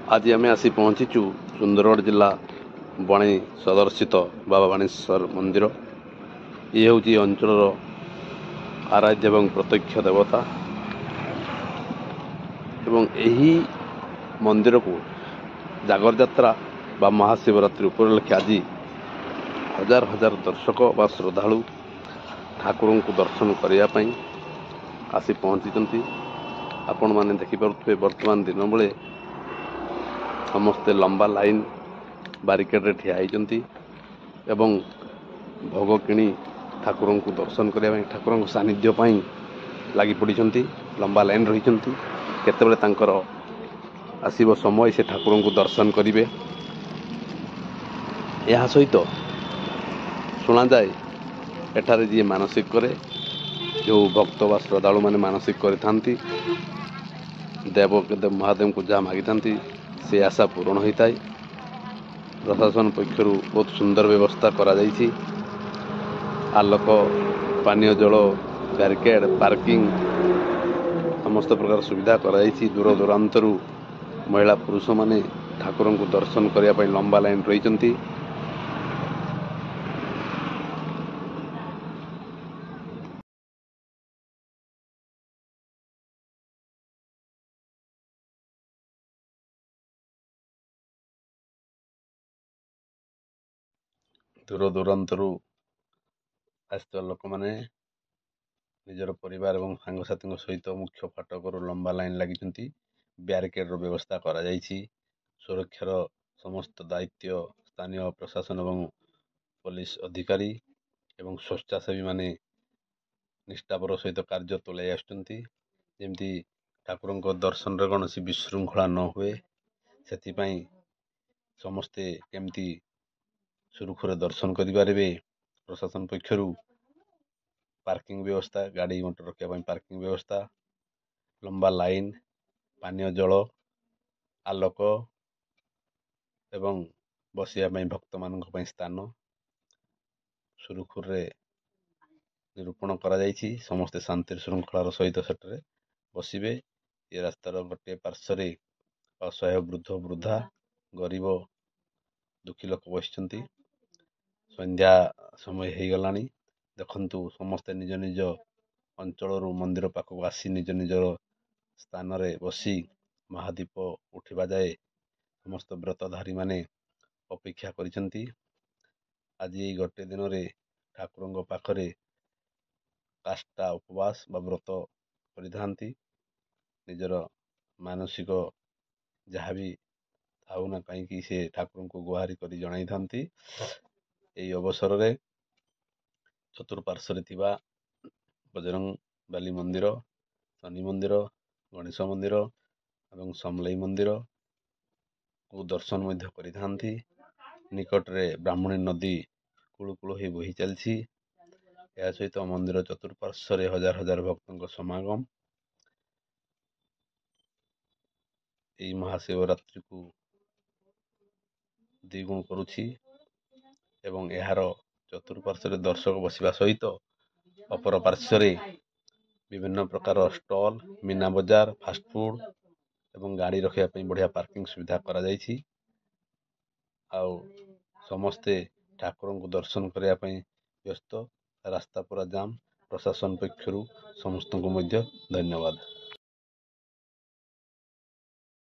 आज आम आसी पहुँचीचु सुंदरगढ़ जिला बणी सदर स्थित बाबा बाणेश्वर मंदिर। ये हूँ अंचल आराध्य एवं प्रत्यक्ष देवता एवं यही मंदिर को जागर जात्रा बा महाशिवरात्रि उपलक्षे आज हजार हजार दर्शक बा श्रद्धालु ठाकुर को दर्शन करने आसी पहुँची। आपण मैंने देखिपे वर्तमान दिन बेले समस्ते लंबा लाइन बारिकेड ठिया होती एवं भोग किणी ठाकुर को दर्शन करने ठाकुर सानिध्य लगी पड़ी लंबा लाइन रही केतबेले तांकर आसीब समय से ठाकुर को दर्शन करेंगे। यह सहित शुणा जाए एठारे जी मानसिक करे जो भक्त व श्रद्धालु मैंने मानसिक करथांती देव महादेव को जहाँ मागी था से आशा पूरण होता है। प्रशासन पक्षर बहुत सुंदर व्यवस्था करा जाइछि। आलोक पानीय जल बैरिकेड पार्किंग समस्त प्रकार सुविधा करा जाइछि। दूर दूरांतरू महिला पुरुष माने ठाकुर को दर्शन करने लंबा लाइन रही। दूर दूरांतरू आसता लोक माने निजर परिवार और सांगसाथी सहित मुख्य फाटक लंबा लाइन लगी बैरिकेड व्यवस्था करा जाइछि। सुरक्षार समस्त दायित्व स्थानीय प्रशासन और पुलिस अधिकारी एवं स्वेच्छासेवी माने निष्ठापर सहित कार्य तुलाई आसमती ठाकुर दर्शन रे कौन विशृंखला न हुए से समस्ते केमती सुरुखुरे दर्शन करें। प्रशासन पक्षर पार्किंग व्यवस्था गाड़ी मोटर रखा पार्किंग व्यवस्था लंबा लाइन पानीय जल आलोक एवं बसिया भक्त मान स्थान सुरुखुरे निरूपण करा जाइछि। समस्ते शांति श्रृंखलार सहित सेठरे बसिबे। ये रास्तार गोटे पार्श्व असहाय वृद्ध वृद्धा गरीब दुखी लोक बसिଛନ୍ତି। संध्या समय हो गलानी देखंतु समस्ते निज निज अंचल मंदिर पाखक आसी निज निजर स्थान रे बसी महादीप उठिबा जाए समस्त व्रतधारी माने अपेक्षा करिसेंती। आज ये गोटे दिन रे ठाकुर पाखरे काष्टा उपवास बा व्रत परिधांती निजर मानसिक जहाँ भी थाउ ना कहीं से ठाकुर को गुहारी करी जनाई थांती। यही अवसर रे चतुर्पार्श्व थिबा बजरंग बाली मंदिर शनि मंदिर गणेश मंदिर और समलई मंदिर को दर्शन मध्य करिथांती। निकट रे ब्राह्मणी नदी कूल ही बही चलछि। यह सहित मंदिर चतुर्पार्श्व हजार हजार भक्तों समागम यही महाशिवरात्रि को द्विगुण करुछि एवं यार चतुर्पार्श्व दर्शक बसिबा सहित अपर पार्श्व विभिन्न प्रकार स्टॉल मीना बजार फास्टफूड एवं गाड़ी रखापी बढ़िया पार्किंग सुविधा करा जाइछि। आउ समस्ते ठाकुर को दर्शन करने व्यस्त रास्ता पूरा जाम। प्रशासन पक्षर समस्त को धन्यवाद।